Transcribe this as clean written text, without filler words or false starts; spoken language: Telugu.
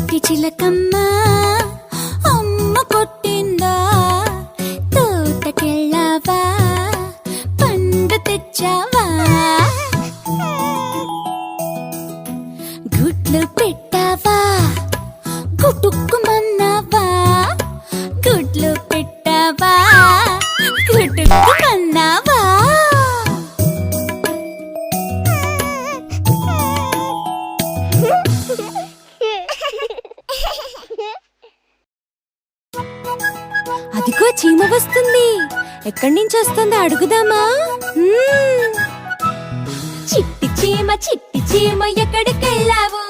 చిట్టి చిలకమ్మ అమ్మ కొట్టిందా తోటకెళ్ళావా పండు తెచ్చావా గుడ్లు పెట్టావా గుటుక్కుమన్నావా గుడ్లు పెట్టావా గుటుక్కుమన్నావా అదిగో చీమ వస్తుంది. ఎక్కడి నుంచి వస్తుందో అడుగుదామా? చిట్టి చీమ ఎక్కడికెళ్ళావు?